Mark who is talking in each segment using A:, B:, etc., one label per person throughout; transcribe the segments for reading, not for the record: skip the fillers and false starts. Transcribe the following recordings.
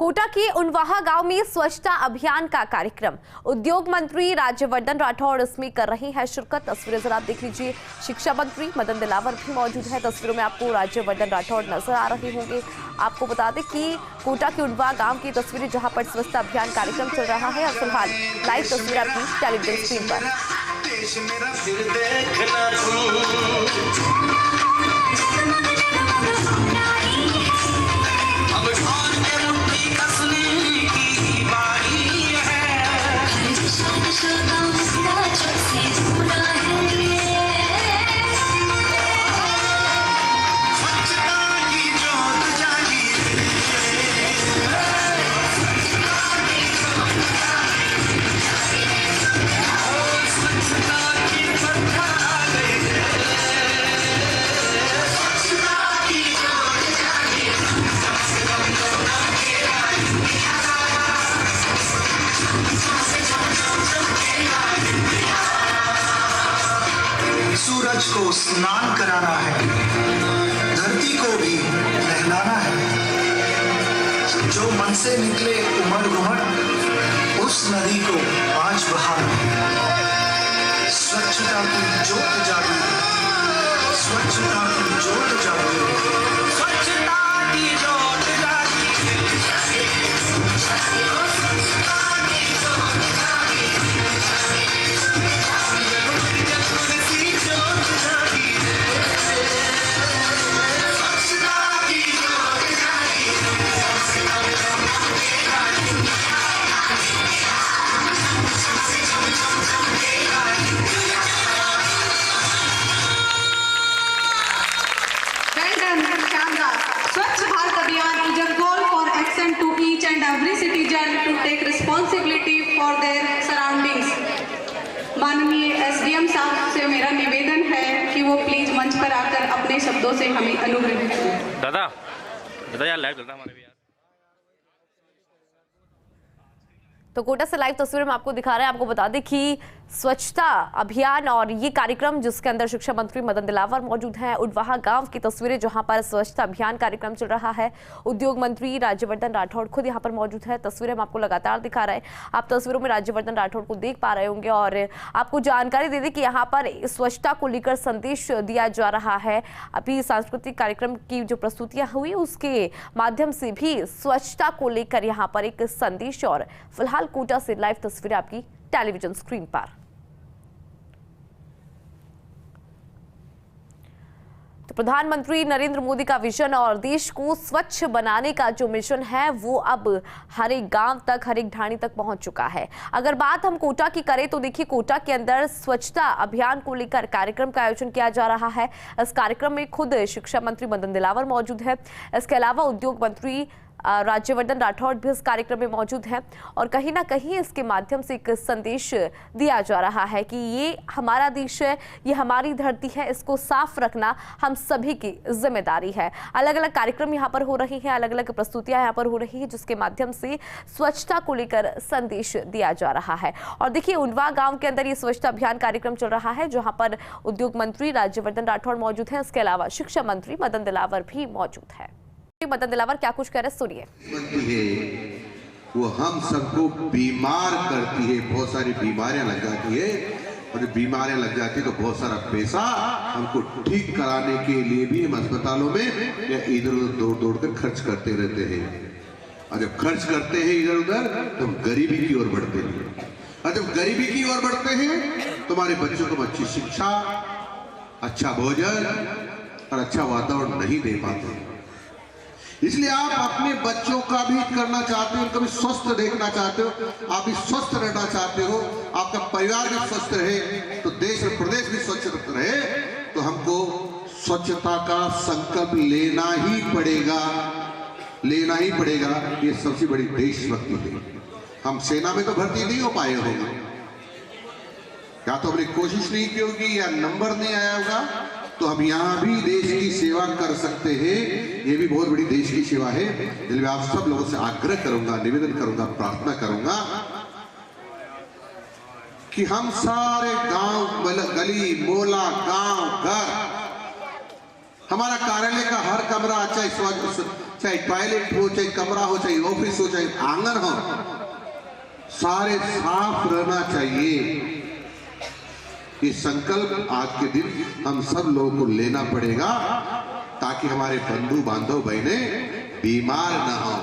A: कोटा के उनवाहा गांव में स्वच्छता अभियान का कार्यक्रम। उद्योग मंत्री राज्यवर्धन राठौड़ इसमें कर रहे हैं शिरकत। तस्वीरें जरा देख लीजिए। शिक्षा मंत्री मदन दिलावर भी मौजूद है। तस्वीरों में आपको राज्यवर्धन राठौड़ नजर आ रहे होंगे। आपको बता दें कि कोटा के उनवाहा गांव की तस्वीरें जहां पर स्वच्छता अभियान कार्यक्रम चल रहा है और फिलहाल लाइव तस्वीर आपकी टेलीविजन स्क्रीन पर।
B: सूरज को स्नान कराना है, धरती को भी नहलाना है। जो मन से निकले उमड़ घुमड़, उस नदी को आज बहाना है। स्वच्छता की जोत जागी, स्वच्छता की जोत जागी, स्वच्छता की जोत जागी।
C: Swachh Bharat Abhiyan is a call for action to each and every citizen to take responsibility for their surroundings. माननीय एसडीएम साहब से मेरा निवेदन है कि वो प्लीज मंच पर आकर अपने शब्दों से हमें अनुग्रहित करें।
D: दादा यार लाइव चलता हमारे भी यार।
A: तो कोटा से लाइव तस्वीर में आपको दिखा रहे हैं। आपको बता दें कि स्वच्छता अभियान और ये कार्यक्रम जिसके अंदर शिक्षा मंत्री मदन दिलावर मौजूद हैं। उनवाहा गांव की तस्वीरें जहां पर स्वच्छता अभियान कार्यक्रम चल रहा है। उद्योग मंत्री राज्यवर्धन राठौड़ खुद यहां पर मौजूद है। तस्वीरें हम आपको लगातार दिखा रहे हैं। आप तस्वीरों में राज्यवर्धन राठौड़ को देख पा रहे होंगे और आपको जानकारी दे दें कि यहाँ पर स्वच्छता को लेकर संदेश दिया जा रहा है। अभी सांस्कृतिक कार्यक्रम की जो प्रस्तुतियां हुई उसके माध्यम से भी स्वच्छता को लेकर यहाँ पर एक संदेश। और फिलहाल कोटा से लाइव तस्वीरें आपकी टेलीविजन स्क्रीन पर। तो प्रधानमंत्री नरेंद्र मोदी का विजन और देश को स्वच्छ बनाने का जो मिशन है वो अब हर एक गांव तक, हर एक ढाणी तक पहुंच चुका है। अगर बात हम कोटा की करें तो देखिए कोटा के अंदर स्वच्छता अभियान को लेकर कार्यक्रम का आयोजन किया जा रहा है। इस कार्यक्रम में खुद शिक्षा मंत्री मदन दिलावर मौजूद है। इसके अलावा उद्योग मंत्री राज्यवर्धन राठौड़ भी इस कार्यक्रम में मौजूद हैं और कहीं ना कहीं इसके माध्यम से एक संदेश दिया जा रहा है कि ये हमारा देश है, ये हमारी धरती है, इसको साफ रखना हम सभी की जिम्मेदारी है। अलग अलग कार्यक्रम यहाँ पर हो रही हैं, अलग अलग प्रस्तुतियां यहाँ पर हो रही हैं जिसके माध्यम से स्वच्छता को लेकर संदेश दिया जा रहा है। और देखिए उनवाहा गाँव के अंदर ये स्वच्छता अभियान कार्यक्रम चल रहा है जहाँ पर उद्योग मंत्री राज्यवर्धन राठौड़ मौजूद है। इसके अलावा शिक्षा मंत्री मदन दिलावर भी मौजूद है। मदन दिलावर क्या कुछ कह रहे सुनिए।
E: वो हम सबको बीमार करती है, बहुत सारी बीमारियां लग जाती है और बीमारियां लग जाती है तो बहुत सारा पैसा हमको ठीक कराने के लिए भी हम अस्पतालों में या इधर उधर दौड़ कर खर्च करते रहते हैं। और जब खर्च करते हैं इधर उधर तो हम गरीबी की ओर बढ़ते हैं। और जब गरीबी की ओर बढ़ते हैं तो हमारे बच्चों को अच्छी शिक्षा, अच्छा भोजन और अच्छा वातावरण नहीं दे पाते। इसलिए आप अपने बच्चों का भी करना चाहते हो, उनको भी स्वस्थ देखना चाहते हो, आप भी स्वस्थ रहना चाहते हो, आपका परिवार भी स्वस्थ रहे तो देश और प्रदेश भी स्वच्छ रहे। तो हमको स्वच्छता का संकल्प लेना ही पड़ेगा। ये सबसे बड़ी देशभक्ति है। हम सेना में तो भर्ती नहीं हो पाए होंगे, या तो हमने कोशिश नहीं की होगी या नंबर नहीं आया होगा, तो हम यहाँ भी देश की सेवा कर सकते हैं। ये भी बहुत बड़ी देश की सेवा है। इसलिए आप सब लोगों से आग्रह करूंगा, निवेदन करूंगा, प्रार्थना करूंगा कि हम सारे गांव, गली मोहल्ला, गांव घर, हमारा कार्यालय का हर कमरा अच्छा चाहे टॉयलेट हो, चाहे कमरा हो, चाहे ऑफिस हो, चाहे आंगन हो, सारे साफ रहना चाहिए। ये संकल्प आज के दिन हम सब लोगों को लेना पड़ेगा ताकि हमारे बंधु बांधव बहने बीमार ना हो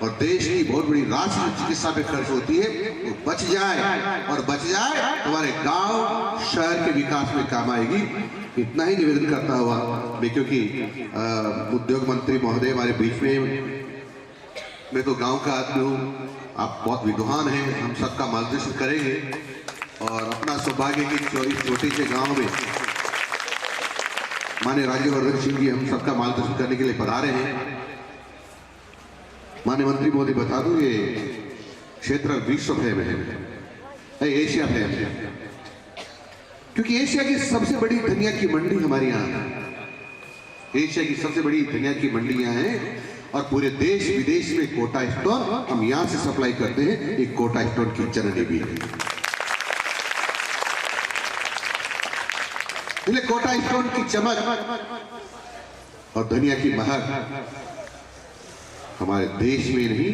E: और देश की बहुत बड़ी राशि चिकित्सा पे खर्च होती है वो बच जाए, और बच जाए हमारे गांव शहर के विकास में काम आएगी। इतना ही निवेदन करता हुआ मैं, क्योंकि उद्योग मंत्री महोदय हमारे बीच में, मैं तो गांव का आदमी हूँ, आप बहुत विद्वान हैं, हम सबका मार्गदर्शन करेंगे और अपना सौभाग्य की छोटे से गांव में माननीय राज्यवर्धन सिंह जी हम सबका मार्गदर्शन करने के लिए पधारे हैं। माननीय मंत्री मोदी बता दूं, ये क्षेत्र विश्व फेम है, एशिया फेम है, क्योंकि एशिया की सबसे बड़ी धनिया की मंडी हमारे यहाँ है। एशिया की सबसे बड़ी धनिया की मंडी यहाँ है और पूरे देश विदेश में कोटा स्टोन हम यहाँ से सप्लाई करते हैं। एक कोटा स्टोन की जननी भी है। कोटा स्टोन की चमक और धनिया की महक हमारे देश में नहीं,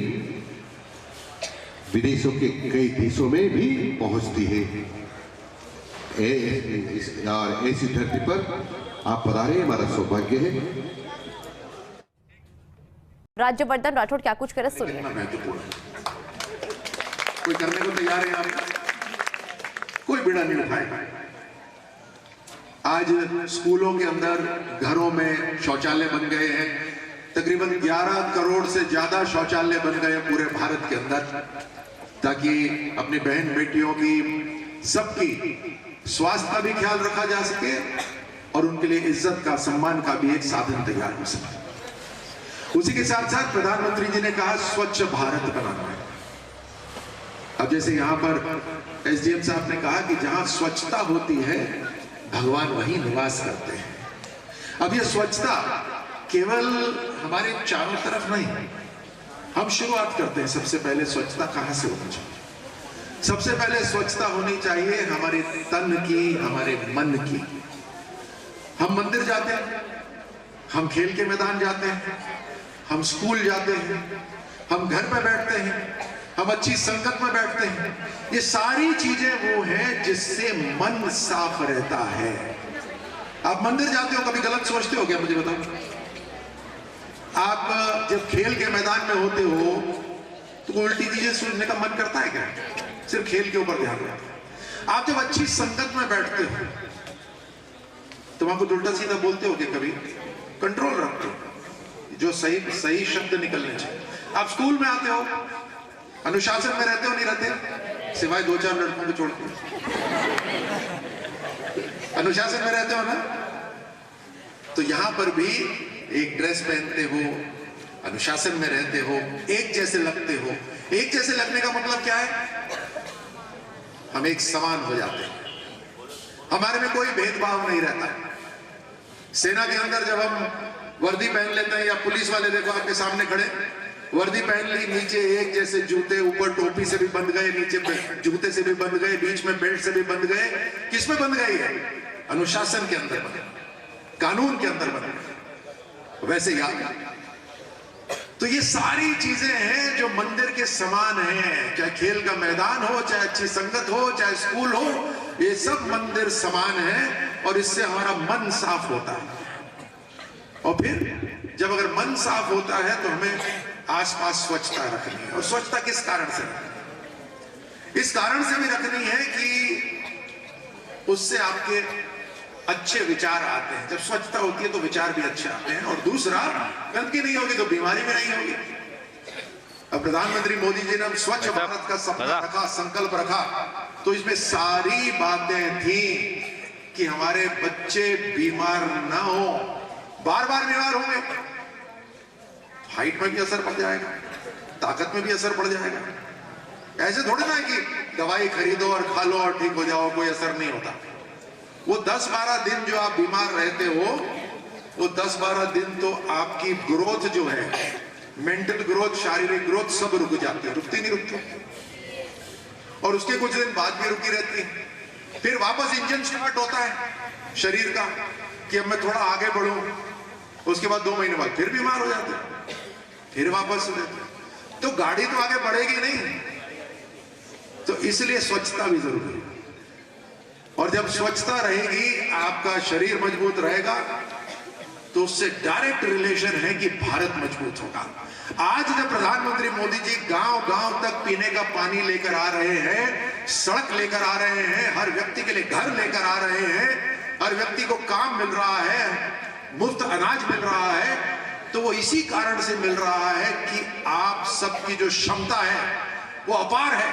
E: विदेशों के कई देशों में भी पहुंचती है। और ऐसी धरती पर आप पधारे, हमारा सौभाग्य है।
A: राज्यवर्धन राठौड़ क्या कुछ करे सुनिए।
F: कोई करने को तैयार है, आप कोई बीड़ा नहीं उठाएगा। आज स्कूलों के अंदर, घरों में शौचालय बन गए हैं। तकरीबन 11 करोड़ से ज्यादा शौचालय बन गए पूरे भारत के अंदर, ताकि अपनी बहन बेटियों की, सबकी स्वास्थ्य का भी ख्याल रखा जा सके और उनके लिए इज्जत का, सम्मान का भी एक साधन तैयार हो सके। उसी के साथ साथ प्रधानमंत्री जी ने कहा स्वच्छ भारत बनाना है। अब जैसे यहां पर एसडीएम साहब ने कहा कि जहां स्वच्छता होती है भगवान वहीं निवास करते हैं। अब ये स्वच्छता केवल हमारे चारों तरफ नहीं, हम शुरुआत करते हैं। सबसे पहले स्वच्छता कहां से होनी चाहिए? सबसे पहले स्वच्छता होनी चाहिए हमारे तन की, हमारे मन की। हम मंदिर जाते हैं, हम खेल के मैदान जाते हैं, हम स्कूल जाते हैं, हम घर पे बैठते हैं, हम अच्छी संगत में बैठते हैं। ये सारी चीजें वो हैं जिससे मन साफ रहता है। आप मंदिर जाते हो, कभी गलत सोचते हो क्या? मुझे बताओ। आप जब खेल के मैदान में होते हो तो उल्टी चीजें सोचने का मन करता है क्या? सिर्फ खेल के ऊपर ध्यान रहता है। आप जब अच्छी संगत में बैठते हो तो वहां कुछ उल्टा सीधा बोलते हो क्या? कभी कंट्रोल रखते हो, जो सही शब्द निकलने चाहिए। आप स्कूल में आते हो, अनुशासन में रहते हो, नहीं रहते? सिवाय 2-4 लड़कों को छोड़ के अनुशासन में रहते हो ना? तो यहां पर भी एक ड्रेस पहनते हो, अनुशासन में रहते हो, एक जैसे लगते हो। एक जैसे लगने का मतलब क्या है? हम एक समान हो जाते हैं, हमारे में कोई भेदभाव नहीं रहता। सेना के अंदर जब हम वर्दी पहन लेते हैं, या पुलिस वाले देखो आपके सामने खड़े, वर्दी पहन ली, नीचे एक जैसे जूते, ऊपर टोपी से भी बंध गए, नीचे जूते से भी बंध गए, बीच में बेल्ट से भी बंध गए। किस में बंध गई है? अनुशासन के अंदर बंध गए, कानून के अंदर बंध गए। वैसे याद, तो ये सारी चीजें हैं जो मंदिर के समान हैं। चाहे खेल का मैदान हो, चाहे अच्छी संगत हो, चाहे स्कूल हो, ये सब मंदिर समान है और इससे हमारा मन साफ होता है। और फिर जब अगर मन साफ होता है तो हमें आसपास स्वच्छता रखनी है। और स्वच्छता किस कारण से रखनी? इस कारण से भी रखनी है कि उससे आपके अच्छे विचार आते हैं। जब स्वच्छता होती है तो विचार भी अच्छे आते हैं। और दूसरा, गंदगी नहीं होगी तो बीमारी भी नहीं होगी। अब प्रधानमंत्री मोदी जी ने स्वच्छ भारत का सपना रखा, संकल्प रखा, तो इसमें सारी बातें थी कि हमारे बच्चे बीमार ना हो। बार बार बीमार होंगे, हाइट में भी असर पड़ जाएगा, ताकत में भी असर पड़ जाएगा। ऐसे थोड़ी ना कि दवाई खरीदो और खा लो और ठीक हो जाओ, कोई असर नहीं होता। वो 10-12 दिन जो आप बीमार रहते हो, वो 10-12 दिन तो आपकी ग्रोथ जो है, मेंटल ग्रोथ, शारीरिक ग्रोथ सब रुक जाती है। रुकती नहीं रुकती, और उसके कुछ दिन बाद भी रुकी रहती है। फिर वापस इंजन स्टार्ट होता है शरीर का कि अब मैं थोड़ा आगे बढ़ूं, उसके बाद 2 महीने बाद फिर बीमार हो जाते हैं। फिर वापस देते, तो गाड़ी तो आगे बढ़ेगी नहीं। तो इसलिए स्वच्छता भी जरूरी है। और जब स्वच्छता रहेगी, आपका शरीर मजबूत रहेगा, तो उससे डायरेक्ट रिलेशन है कि भारत मजबूत होगा। आज जब प्रधानमंत्री मोदी जी गांव-गांव तक पीने का पानी लेकर आ रहे हैं, सड़क लेकर आ रहे हैं, हर व्यक्ति के लिए घर लेकर आ रहे हैं, हर व्यक्ति को काम मिल रहा है, मुफ्त अनाज मिल रहा है, तो वो इसी कारण से मिल रहा है कि आप सबकी जो क्षमता है वो अपार है।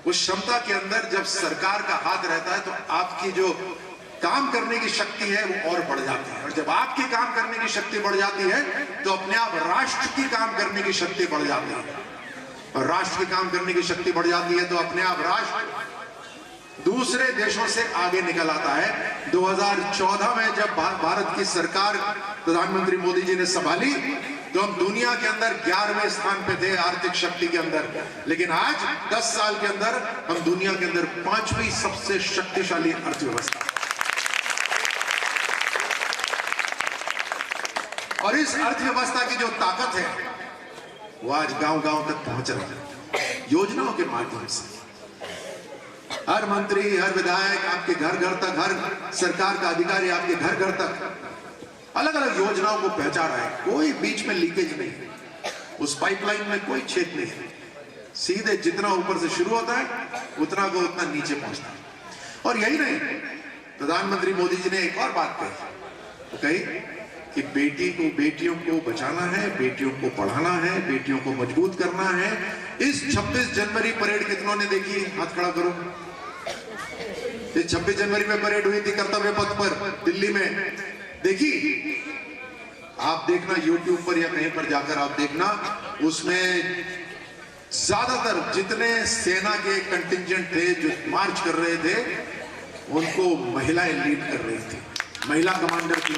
F: उस क्षमता के अंदर जब सरकार का हाथ रहता है तो आपकी जो काम करने की शक्ति है वो और बढ़ जाती है, और जब आपकी काम करने की शक्ति बढ़ जाती है तो अपने आप राष्ट्र की काम करने की शक्ति बढ़ जाती है, और राष्ट्र की काम करने की शक्ति बढ़ जाती है तो अपने आप राष्ट्र दूसरे देशों से आगे निकल आता है। 2014 में जब भारत की सरकार प्रधानमंत्री मोदी जी ने संभाली तो हम दुनिया के अंदर 11वें स्थान पे थे आर्थिक शक्ति के अंदर, लेकिन आज 10 साल के अंदर हम दुनिया के अंदर 5वीं सबसे शक्तिशाली अर्थव्यवस्था। और इस अर्थव्यवस्था की जो ताकत है वो आज गांव-गांव तक पहुंच रही है योजनाओं के माध्यम से। हर मंत्री, हर विधायक आपके घर-घर तक, हर सरकार का अधिकारी आपके घर-घर तक अलग अलग योजनाओं को पहुंचा रहा है। कोई बीच में लीकेज नहीं है, उस पाइपलाइन में कोई छेद नहीं है, सीधे जितना ऊपर से शुरू होता है उतना को उतना नीचे पहुंचता है। और यही नहीं, प्रधानमंत्री मोदी जी ने एक और बात कही, तो कही कि बेटियों को बचाना है, बेटियों को पढ़ाना है, बेटियों को मजबूत करना है। इस 26 जनवरी परेड कितनों ने देखी? हाथ खड़ा करो। इस 26 जनवरी में परेड हुई थी कर्तव्य पथ पर दिल्ली में, देखी? आप देखना यूट्यूब पर या कहीं पर जाकर आप देखना, उसमें ज्यादातर जितने सेना के कंटिंजेंट थे जो मार्च कर रहे थे उनको महिलाएं लीड कर रही थी, महिला कमांडर थी।